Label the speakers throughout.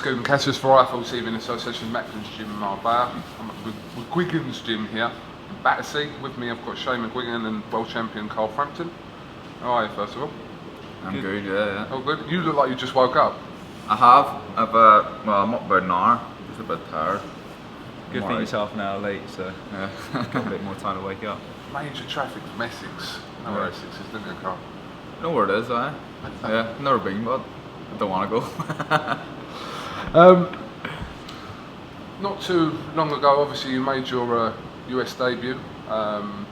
Speaker 1: Stephen Cassius for Rifle Receiving Association Macklins Gym in Marbella. I'm at McGUIGAN's gym here in Battersea. With me I've got Shane McGUIGAN and world champion Carl Frampton. How are you first of all?
Speaker 2: I'm good, yeah.
Speaker 1: Oh good. You look like you just woke up.
Speaker 2: I have. Well, I'm up about an hour. Just a bit tired.
Speaker 3: Good thing it's half an hour late, so
Speaker 2: Yeah.
Speaker 3: got a bit more time to wake up.
Speaker 1: Major traffic from Essex. No where Essex is, don't you, Carl?
Speaker 2: I know where it is, Yeah, never been, but I don't want to
Speaker 1: go. Not too long ago, obviously, you made your US debut, and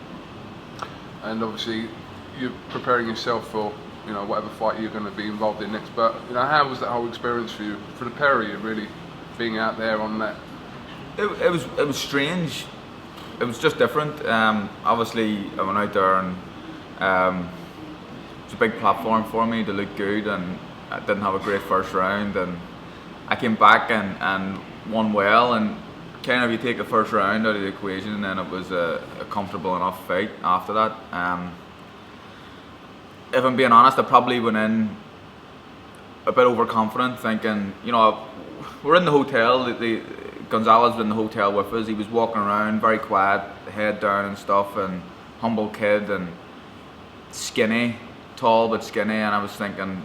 Speaker 1: obviously you're preparing yourself for whatever fight you're going to be involved in next. But how was that whole experience for you, for the pair of you, really being out there on that?
Speaker 2: It was strange. It was just different. Obviously, I went out there and it was a big platform for me to look good, and I didn't have a great first round, and I came back and won well, and kind of you take the first round out of the equation, and then it was a comfortable enough fight after that. If I'm being honest, I probably went in a bit overconfident, thinking, we're in the hotel, Gonzalez was in the hotel with us. He was walking around very quiet, head down and stuff, and humble kid and skinny, tall but skinny, and I was thinking,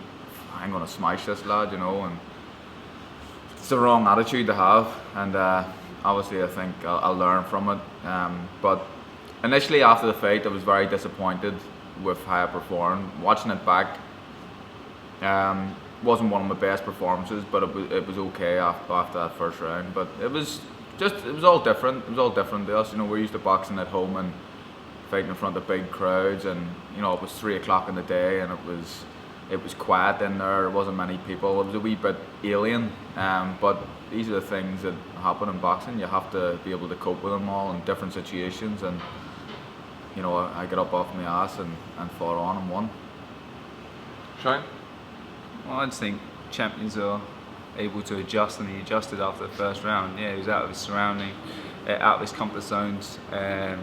Speaker 2: I'm going to smash this lad, and it's the wrong attitude to have, and obviously I think I'll learn from it. But initially after the fight I was very disappointed with how I performed. Watching it back, wasn't one of my best performances, but it was okay after that first round. But it was all different. It was all different to us. We're used to boxing at home and fighting in front of big crowds, and it was 3 o'clock in the day, and it was quiet in there. There wasn't many people. It was a wee bit alien. But these are the things that happen in boxing. You have to be able to cope with them all in different situations, and I got up off my ass and fought on and won.
Speaker 1: Shane?
Speaker 3: Well, I just think champions are able to adjust, and he adjusted after the first round. Yeah, he was out of his surrounding, out of his comfort zones. It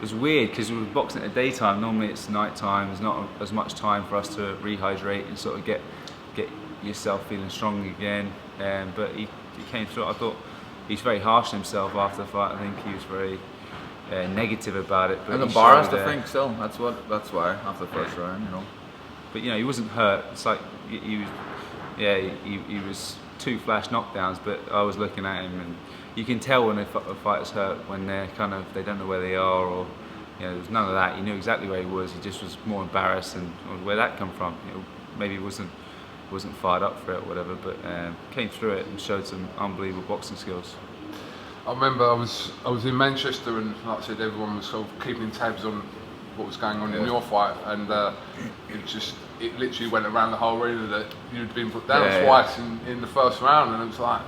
Speaker 3: was weird because we were boxing at the daytime. Normally it's night time. There's not as much time for us to rehydrate and sort of get yourself feeling strong again. But he came through. I thought he's very harsh on himself after the fight. I think he was very negative about it. But
Speaker 2: and embarrassed, I think. Still, that's why after the first round,
Speaker 3: But he wasn't hurt. It's like he was 2 flash knockdowns. But I was looking at him, and you can tell when a fighter's hurt when they don't know where they are, or there's none of that. He knew exactly where he was. He just was more embarrassed, and where that come from? Maybe he wasn't fired up for it or whatever, but came through it and showed some unbelievable boxing skills.
Speaker 1: I remember I was in Manchester, and like I said, everyone was sort of keeping tabs on what was going on in your fight, and it literally went around the whole arena that you'd been put down twice in the first round, and it was like,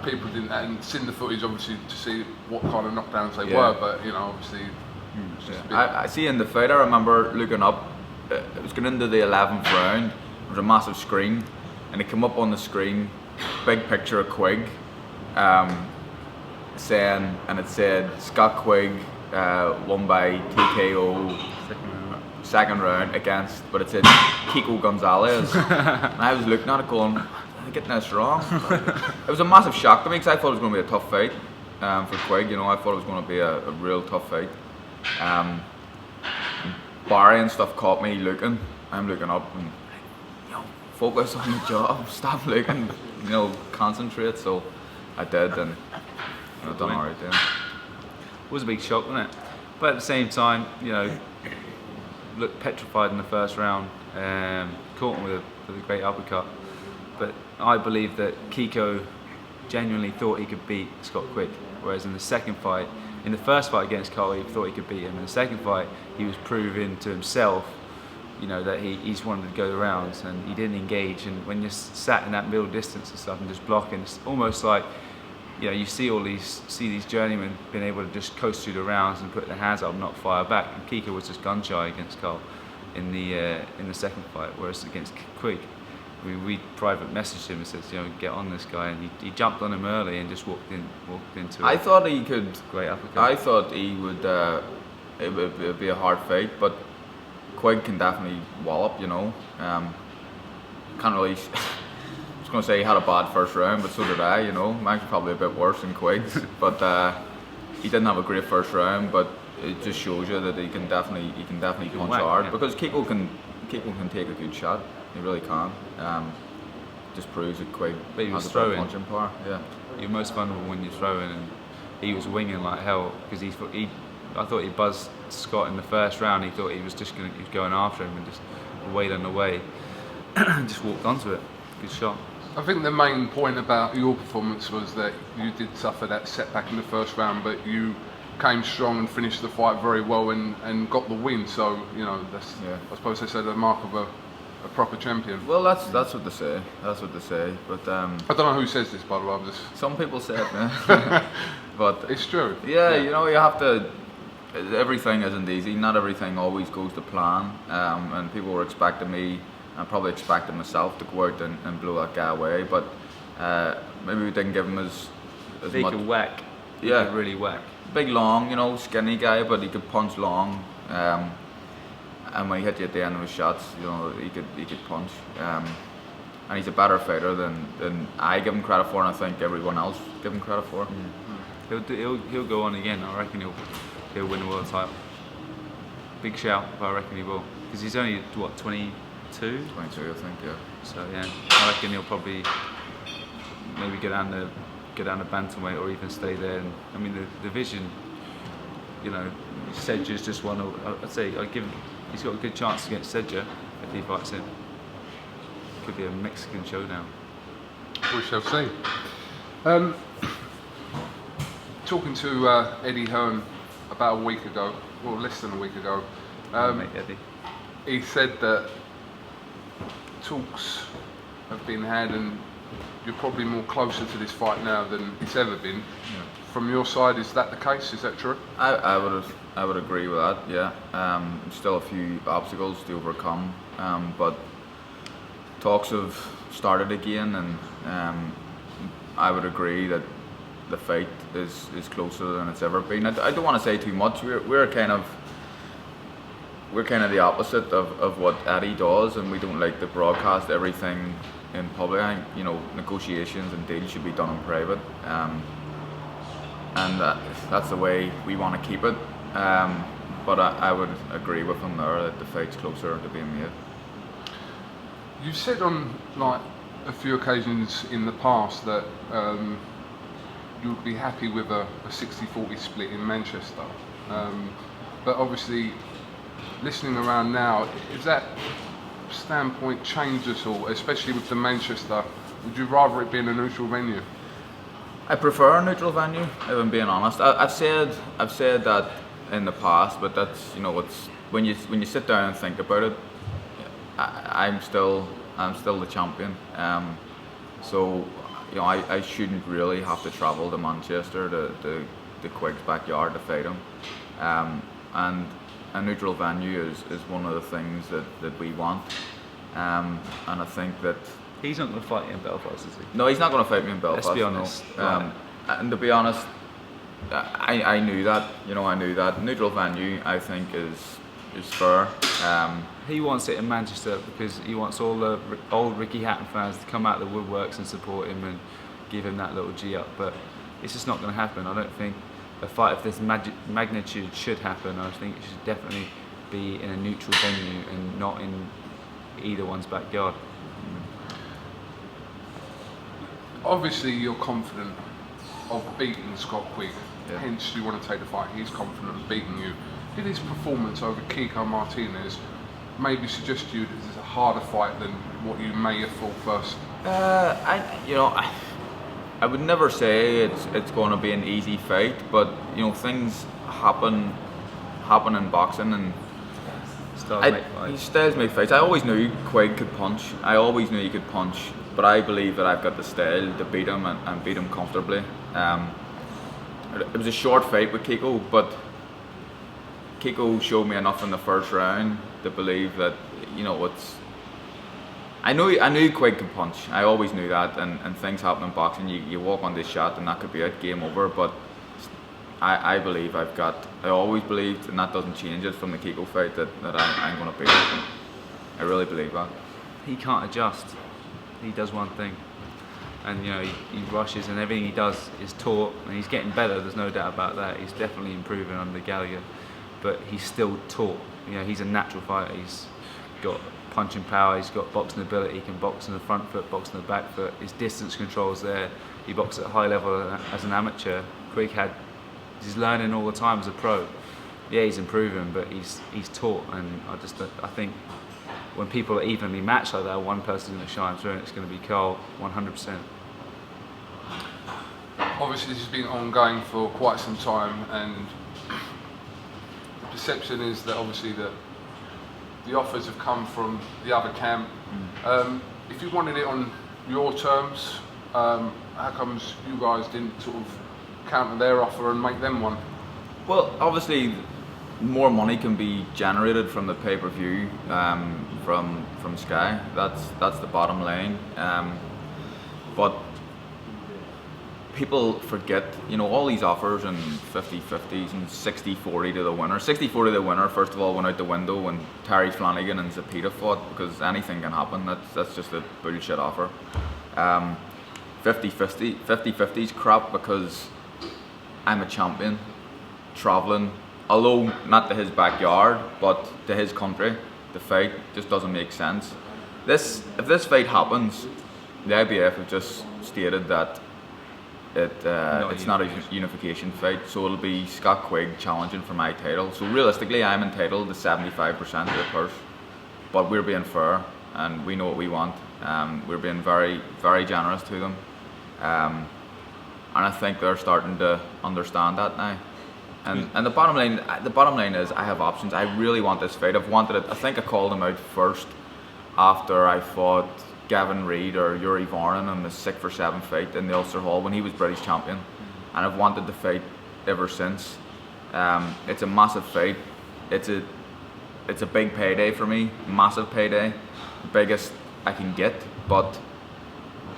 Speaker 1: people hadn't seen the footage obviously to see what kind of knockdowns they were, but obviously it's just a bit.
Speaker 2: I see in the fight, I remember looking up, it was going into the 11th round, there was a massive screen, and it came up on the screen, big picture of Quigg, saying, and it said Scott Quigg won by TKO second round against, but it said Kiko Gonzalez. And I was looking at it going, am I getting this wrong? It was a massive shock to me, because I thought it was going to be a tough fight for Quigg. I thought it was going to be a real tough fight. Barry and stuff caught me looking. I'm looking up and focus on the job, stop looking, concentrate. So I did, and I've done alright then.
Speaker 3: It was a big shock, wasn't it? But at the same time, looked petrified in the first round. Caught him with a great uppercut. But I believe that Kiko genuinely thought he could beat Scott Quigg, whereas in the second fight, in the first fight against Carl, he thought he could beat him. In the second fight, he was proving to himself, that he's wanted to go the rounds, and he didn't engage. And when you're sat in that middle distance and stuff and just blocking, it's almost like you see these journeymen being able to just coast through the rounds and put their hands up and not fire back. And Kiko was just gun shy against Carl in the second fight, whereas against Quigg, we private messaged him and said, get on this guy, and he jumped on him early and just walked into.
Speaker 2: I thought he could.
Speaker 3: Great uppercut.
Speaker 2: I thought he would. It would be a hard fight, but Quigg can definitely wallop. Can't really. It's going to say he had a bad first round, but so did I. You know, mine's probably a bit worse than Quigg's, but he didn't have a great first round. But it just shows you that he can definitely punch
Speaker 3: whack,
Speaker 2: hard,
Speaker 3: yeah.
Speaker 2: because Kiko can take a good shot. He really can. Just proves that Quigg
Speaker 3: But he was
Speaker 2: has a bit of
Speaker 3: throwing.
Speaker 2: punching power. Yeah.
Speaker 3: You're most vulnerable when you're throwing, and he was winging like hell because I thought he buzzed Scott in the first round. He thought he was going after him and just wailing away, and just walked onto it. Good shot.
Speaker 1: I think the main point about your performance was that you did suffer that setback in the first round, but you came strong and finished the fight very well and got the win. So, you know, that's,
Speaker 2: Yeah.
Speaker 1: I suppose they say the mark of a proper champion.
Speaker 2: Well, that's what they say. That's what they say. But
Speaker 1: I don't know who says this, by the way. I'm just,
Speaker 2: some people say it, man. But
Speaker 1: it's true.
Speaker 2: yeah, you know, you have to. Everything isn't easy. Not everything always goes to plan. And people were expecting me, and probably expecting myself, to go out and blow that guy away. But maybe we didn't give him as
Speaker 3: He
Speaker 2: much.
Speaker 3: could whack. He
Speaker 2: Yeah.
Speaker 3: could really whack.
Speaker 2: Big, long, you know, skinny guy, but he could punch long. And when he hit you at the end of his shots, you know, he could punch. And he's a better fighter than I give him credit for, and I think everyone else give him credit for.
Speaker 3: He'll go on again. I reckon he'll win the world title. Big shout, but I reckon he will, because he's only what, 22.
Speaker 2: 22, I think, yeah.
Speaker 3: So yeah, I reckon he'll probably maybe go down the bantamweight or even stay there. And I mean the division, you know, Sedge's just won. I'd say he's got a good chance against Sedge if he fights him. Could be a Mexican showdown.
Speaker 1: We shall see. Talking to Eddie Hearn about a week ago, well, less than a week ago,
Speaker 3: Mate, Eddie.
Speaker 1: he said that talks have been had and you're probably more closer to this fight now than it's ever been. From your side, is that the case? Is that true?
Speaker 2: I would agree with that. Yeah. Still a few obstacles to overcome, but talks have started again, and I would agree that the fight is closer than it's ever been. I don't want to say too much. We're kind of the opposite of what Eddie does, and we don't like to broadcast everything in public. I think, you know, negotiations and deals should be done in private, and that's the way we want to keep it. But I would agree with him there that the fight's closer to being made.
Speaker 1: You've said on like a few occasions in the past that you would be happy with a 60-40 split in Manchester, but obviously listening around now, is that standpoint changed at all, especially with the Manchester? Would you rather it be in a neutral venue?
Speaker 2: I prefer a neutral venue, if I'm being honest. I've said that in the past, but that's, you know, it's when you sit down and think about it, I'm still the champion. So, you know, I shouldn't really have to travel to Manchester to Quigg's backyard to fight him. And a neutral venue is one of the things that we want. And I think that
Speaker 3: He's not going to fight you in Belfast, is he?
Speaker 2: no, he's not going to fight me in Belfast.
Speaker 3: Let's be honest.
Speaker 2: No.
Speaker 3: Right.
Speaker 2: And to be honest, I knew that. You know, I knew that neutral venue, I think, is fair.
Speaker 3: He wants it in Manchester because he wants all the old Ricky Hatton fans to come out of the woodworks and support him and give him that little G up. But it's just not going to happen. I don't think a fight of this magnitude should happen. I think it should definitely be in a neutral venue and not in either one's backyard.
Speaker 1: Obviously, you're confident of beating Scott Quigg,
Speaker 2: Yeah.
Speaker 1: hence you want to take the fight. He's confident of beating you. Did his performance over Kiko Martinez maybe suggest to you that this is a harder fight than what you may have thought first?
Speaker 2: I would never say it's going to be an easy fight, but you know, things happen in boxing, and he styles make fights. I always knew Quigg could punch. I always knew he could punch, but I believe that I've got the style to beat him and beat him comfortably. It was a short fight with Kiko, but Kiko showed me enough in the first round to believe that, you know, I knew Quigg could punch. I always knew that, and things happen in boxing. You walk on this shot and that could be it, game over. But I believe I always believed, and that doesn't change it from the Kiko fight, that I'm going to beat him. I really believe that.
Speaker 3: He can't adjust. He does one thing. and you know he rushes, and everything he does is taught, and he's getting better. There's no doubt about that. He's definitely improving under Gallagher, but he's still taught. You know, he's a natural fighter. He's got punching power. He's got boxing ability. He can box in the front foot, box in the back foot. His distance control's there. He boxes at a high level as an amateur. He's learning all the time as a pro. Yeah, he's improving, but he's taught, and I think when people are evenly matched like that, one person's going to shine through, and it's going to be Carl, 100%.
Speaker 1: Obviously, this has been ongoing for quite some time, and the perception is that obviously the offers have come from the other camp. If you wanted it on your terms, how comes you guys didn't sort of counter their offer and make them one?
Speaker 2: Well, obviously, more money can be generated from the pay-per-view from Sky. That's the bottom line. But people forget, you know, all these offers and 50-50s and 60-40 to the winner. 60-40 to the winner, first of all, went out the window when Terry Flanagan and Zepeda fought, because anything can happen. That's just a bullshit offer. 50-50's crap because I'm a champion, travelling, although not to his backyard, but to his country. The fight just doesn't make sense. If this fight happens, the IBF have just stated that it's not a unification fight, so it'll be Scott Quigg challenging for my title. So realistically, I'm entitled to 75% of the purse, but we're being fair and we know what we want. We're being very, very generous to them, and I think they're starting to understand that now. And the bottom line is I have options. I really want this fight. I've wanted it. I think I called him out first after I fought Gavin Reed or Yuri Varnin in the 6-for-7 fight in the Ulster Hall when he was British champion, and I've wanted the fight ever since. It's a massive fight. It's a big payday for me, massive payday, biggest I can get, but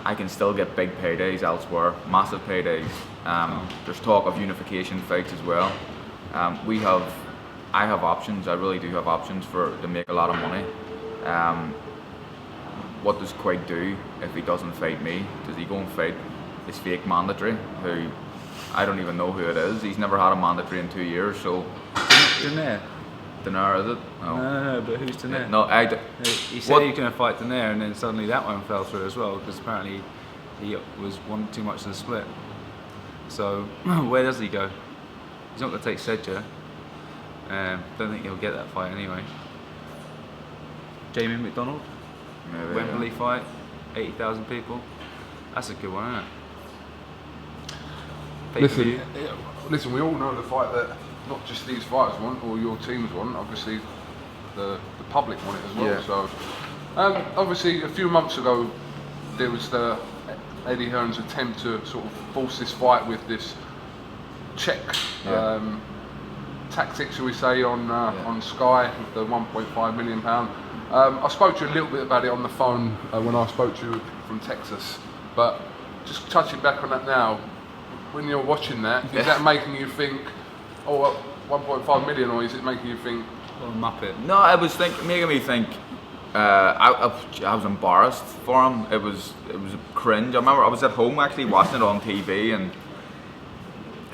Speaker 2: I can still get big paydays elsewhere, massive paydays. There's talk of unification fights as well. I have options. I really do have options to make a lot of money. What does Quigg do if he doesn't fight me? Does he go and fight his fake mandatory, who I don't even know who it is? He's never had a mandatory in 2 years, so.
Speaker 3: Danair.
Speaker 2: Danair, is it?
Speaker 3: No, but who's Danair?
Speaker 2: No,
Speaker 3: he said he was going to fight Danair, and then suddenly that one fell through as well, because apparently he was wanting too much in the split. So where does he go? He's not going to take Sedger. Don't think he'll get that fight anyway. Jamie McDonald,
Speaker 2: maybe,
Speaker 3: Wembley fight, 80,000 people. That's a good one, isn't it?
Speaker 1: Listen, we all know the fight that not just these fighters want or your teams want. Obviously, the public want it as well.
Speaker 2: Yeah.
Speaker 1: So, obviously, a few months ago, there was Eddie Hearn's attempt to sort of force this fight with this Czech tactics, shall we say, on Sky with the £1.5 million. I spoke to you a little bit about it on the phone when I spoke to you from Texas, but just touching back on that now, when you're watching that, is that making you think, oh, 1.5 million, or is it making you think,
Speaker 3: Or Muppet?
Speaker 2: No, I was making me think. I was embarrassed for him. It was cringe. I remember I was at home actually watching it on TV, and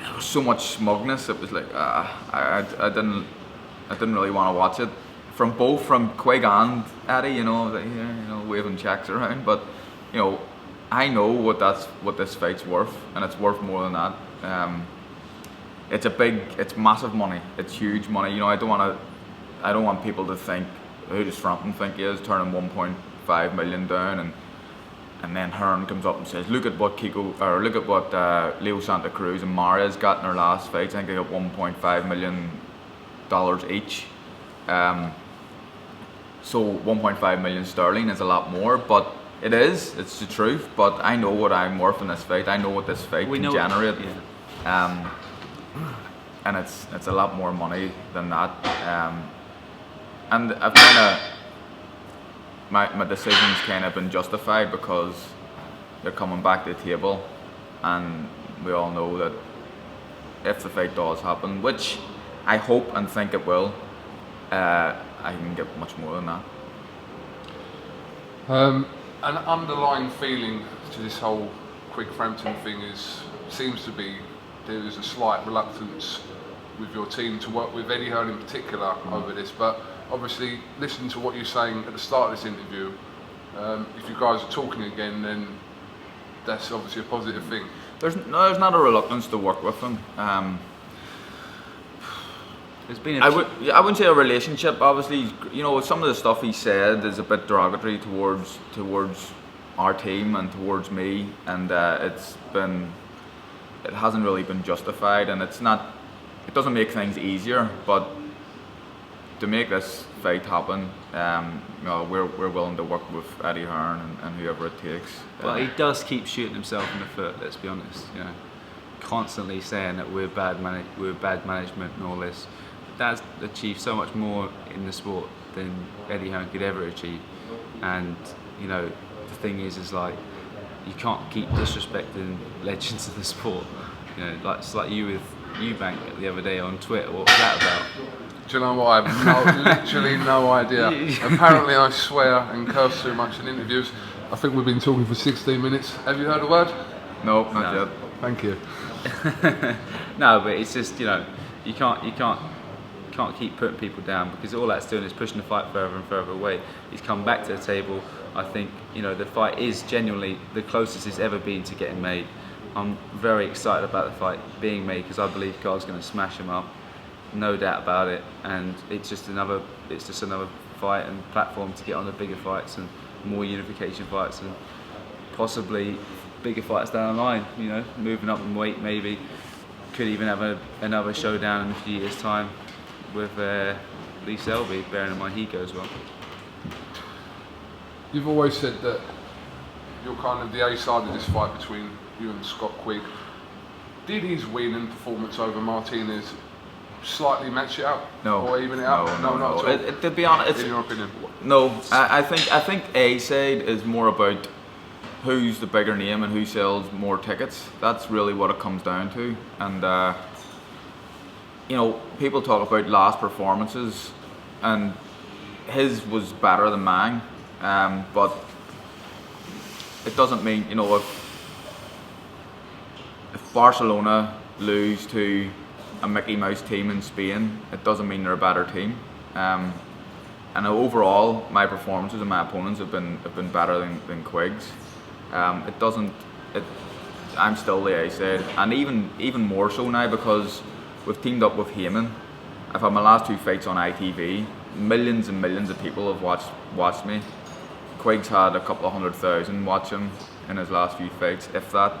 Speaker 2: there was so much smugness. It was like I didn't really want to watch it. From Quigg and Eddie, waving checks around. But I know what this fight's worth, and it's worth more than that. It's massive money. It's huge money. I don't want people to think, who does Frampton think he is, turning 1.5 million down, and then Hearn comes up and says, look at what Leo Santa Cruz and Marius got in their last fights. I think they got $1.5 million each. So 1.5 million sterling is a lot more, but it's the truth. But I know what I'm worth in this fight. I know what this fight can generate. And it's a lot more money than that. And I've my decision's kind of been justified because they're coming back to the table, and we all know that if the fight does happen, which I hope and think it will, I can get much more than that.
Speaker 1: an underlying feeling to this whole Quigg Frampton thing seems to be there is a slight reluctance with your team to work with Eddie Hearn in particular over this. But obviously, listening to what you're saying at the start of this interview, if you guys are talking again, then that's obviously a positive thing.
Speaker 2: There's not a reluctance to work with him.
Speaker 3: There's been
Speaker 2: I wouldn't say a relationship. Obviously, you know, some of the stuff he said is a bit derogatory towards our team and towards me, and it hasn't really been justified, and it doesn't make things easier. But to make this fight happen, you know, we're willing to work with Eddie Hearn and whoever it takes.
Speaker 3: Well, he does keep shooting himself in the foot. Let's be honest. You know, constantly saying that we're bad management and all this. That's achieved so much more in the sport than Eddie Hearn could ever achieve. And you know, the thing is like you can't keep disrespecting legends of the sport. You know, it's like you with Eubank the other day on Twitter. What was that about?
Speaker 1: Do you know what? I have literally no idea. Apparently, I swear and curse too much in interviews. I think we've been talking for 16 minutes. Have you heard a word?
Speaker 2: No, not yet.
Speaker 1: Thank you.
Speaker 3: No, but it's just, you know, you can't keep putting people down, because all that's doing is pushing the fight further and further away. He's come back to the table. I think, you know, the fight is genuinely the closest it's ever been to getting made. I'm very excited about the fight being made, because I believe God's going to smash him up, no doubt about it. And it's just another fight and platform to get on the bigger fights and more unification fights, and possibly bigger fights down the line. You know, moving up in weight, maybe could even have another showdown in a few years' time with Lee Selby, bearing in mind he goes well.
Speaker 1: You've always said that you're kind of the A side of this fight between you and Scott Quigg. Did his win and performance over Martinez slightly match it up?
Speaker 2: No.
Speaker 1: Or even it up? No, not at all.
Speaker 2: To be honest,
Speaker 1: in your opinion?
Speaker 2: No. I think A side is more about who's the bigger name and who sells more tickets. That's really what it comes down to. And you know, people talk about last performances, and his was better than mine. But it doesn't mean, you know, if Barcelona lose to a Mickey Mouse team in Spain, it doesn't mean they're a better team. And overall, my performances and my opponents have been better than Quigg's. I'm still the A side, and even more so now, because we've teamed up with Heyman. I've had my last two fights on ITV. Millions and millions of people have watched me. Quigg's had a couple of 100,000 watch him in his last few fights, if that.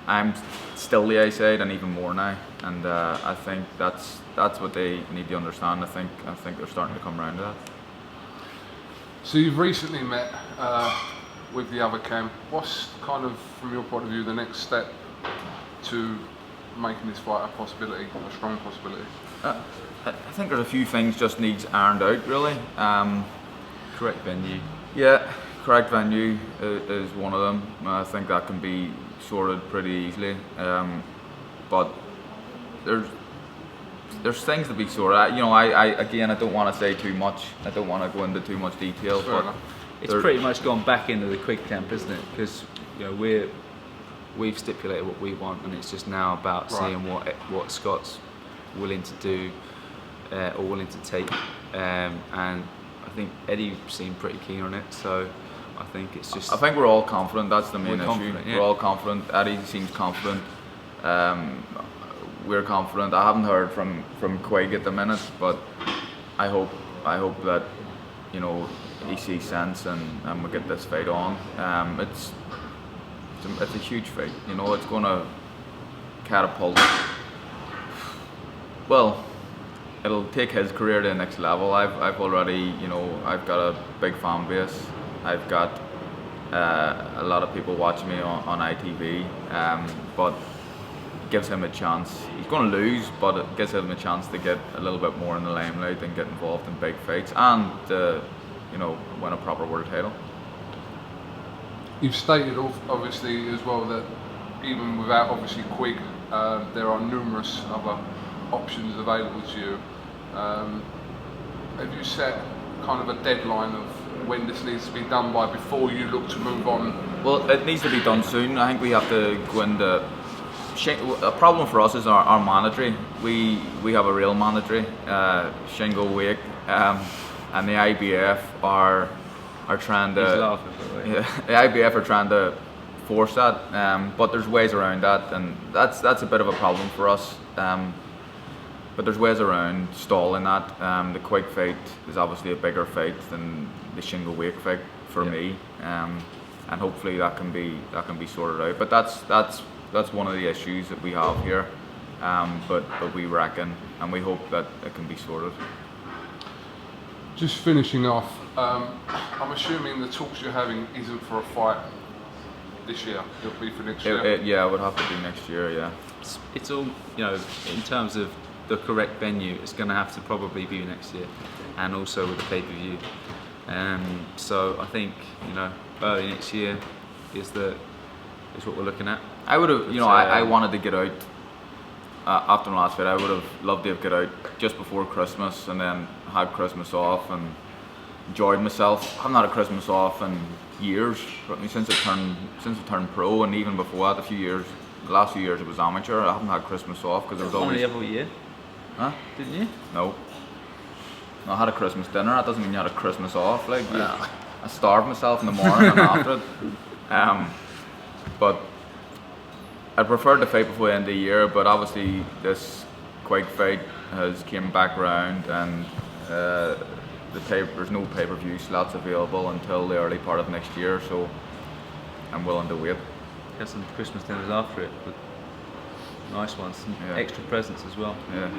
Speaker 2: I'm still the A side, and even more now. And I think that's what they need to understand. I think they're starting to come around to that.
Speaker 1: So you've recently met with the other camp. What's kind of, from your point of view, the next step to making this fight a possibility, a strong possibility?
Speaker 2: I think there's a few things just needs ironed out, really.
Speaker 3: Correct venue.
Speaker 2: Yeah, correct venue is one of them. I think that can be sorted pretty easily. But there's things to be sorted. You know, I don't want to say too much. I don't want to go into too much detail.
Speaker 1: Fair enough.
Speaker 3: It's pretty much gone back into the Quigg camp, isn't it? Because, you know, we've stipulated what we want, and it's just now about seeing what Scott's willing to do or willing to take. And I think Eddie seemed pretty keen on it, so I think it's just.
Speaker 2: I think we're all confident. That's the main issue.
Speaker 3: Yeah.
Speaker 2: We're all confident. Eddie seems confident. We're confident. I haven't heard from Quigg at the minute, but I hope that, you know, he sees sense and we get this fight on. It's a huge fight. You know, it's going to catapult. Well, it'll take his career to the next level. I've already, you know, I've got a big fan base. I've got a lot of people watching me on ITV, but it gives him a chance. He's going to lose, but it gives him a chance to get a little bit more in the limelight and get involved in big fights and, you know, win a proper world title.
Speaker 1: You've stated obviously as well that even without obviously Quigg, there are numerous other options available to you. Have you set kind of a deadline of when this needs to be done by before you look to move on?
Speaker 2: Well, it needs to be done soon. I think we have to go into. A problem for us is our mandatory. We have a real mandatory, shingle wake, and the IBF are trying to.
Speaker 3: He's laughing, by the way.
Speaker 2: Yeah, the IBF are trying to force that, but there's ways around that, and that's a bit of a problem for us. But there's ways around stalling that. The QUIGG fight is obviously a bigger fight than the shingle wake fight for me, and hopefully that can be sorted out. But that's one of the issues that we have here. But we reckon and we hope that it can be sorted.
Speaker 1: Just finishing off, I'm assuming the talks you're having isn't for a fight this year. It'll be for next year.
Speaker 2: Yeah, it would have to be next year. Yeah.
Speaker 3: It's all, you know, in terms of the correct venue, it's going to have to probably be next year, and also with the pay-per-view. So I think, you know, early next year is what we're looking at.
Speaker 2: I would have, you know, I wanted to get out after my last fight. I would have loved to have got out just before Christmas and then had Christmas off and enjoyed myself. I haven't had a Christmas off in years, since I turned pro, and even before that, the last few years it was amateur. I haven't had Christmas off because there was always.
Speaker 3: Only every year.
Speaker 2: Huh?
Speaker 3: Didn't you?
Speaker 2: No. I had a Christmas dinner. That doesn't mean you had a Christmas off. Like, I starved myself in the morning and after it. But I preferred to fight before the end of the year. But obviously, this QUIGG fight has came back round, and there's no pay-per-view slots available until the early part of next year. So I'm willing to wait.
Speaker 3: Got some Christmas dinners after it, but nice ones, some extra presents as well.
Speaker 2: Yeah.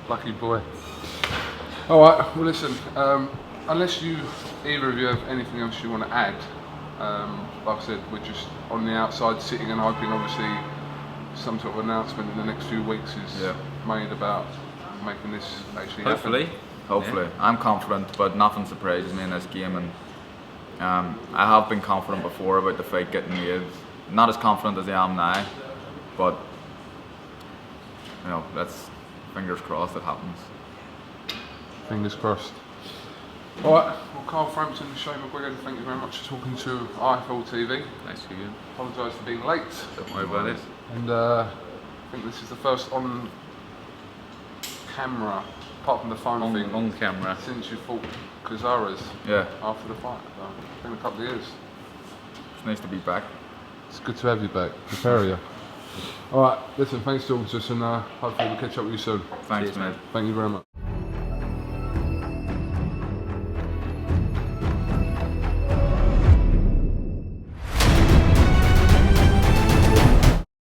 Speaker 1: Lucky boy. All right. Well, listen. Unless either of you have anything else you want to add, like I said, we're just on the outside sitting and hoping, obviously, some sort of announcement in the next few weeks is made about making this actually happen.
Speaker 2: Hopefully. I'm confident, but nothing surprises me in this game, and I have been confident before about the fight getting made. Not as confident as I am now, but you know, let's fingers crossed it happens.
Speaker 1: Fingers crossed. Alright, well, Carl Frampton and Shane McGUIGAN, thank you very much for talking to IFL TV.
Speaker 3: Thanks again.
Speaker 1: Apologise for being late.
Speaker 3: Don't worry about it.
Speaker 1: And I think this is the first on camera, apart from the phone thing,
Speaker 3: on camera,
Speaker 1: since you fought Cazares
Speaker 2: Yeah.
Speaker 1: after the fight. So, it's been a couple of years.
Speaker 2: It's nice to be back.
Speaker 1: It's good to have you back. Prepare you. Alright, listen, thanks to all of us, and hopefully we'll catch up with you soon.
Speaker 2: Thanks,
Speaker 3: Cheers,
Speaker 2: mate.
Speaker 3: mate.
Speaker 1: Thank you very much.